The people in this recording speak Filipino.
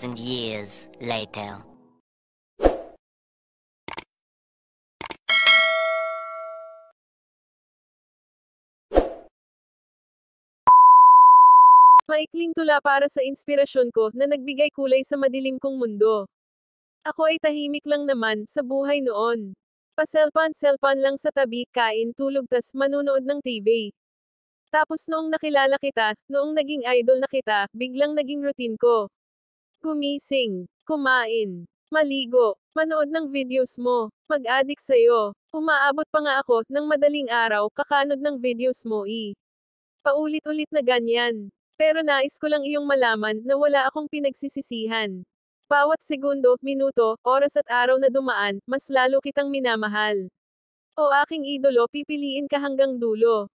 2,000 years later. Maikling tula para sa inspirasyon ko na nagbigay kulay sa madilim kong mundo. Ako ay tahimik lang naman sa buhay noon. Paselpan-selpan lang sa tabi, kain, tulog tas manunood ng TV. Tapos noong nakilala kita, noong naging idol na kita, biglang naging routine ko. Gumising, kumain, maligo, manood ng videos mo, mag-addict sa'yo. Umaabot pa nga ako ng madaling araw kakanod ng videos mo Paulit-ulit na ganyan. Pero nais ko lang iyong malaman na wala akong pinagsisisihan. Bawat segundo, minuto, oras at araw na dumaan, mas lalo kitang minamahal. O aking idolo, pipiliin ka hanggang dulo.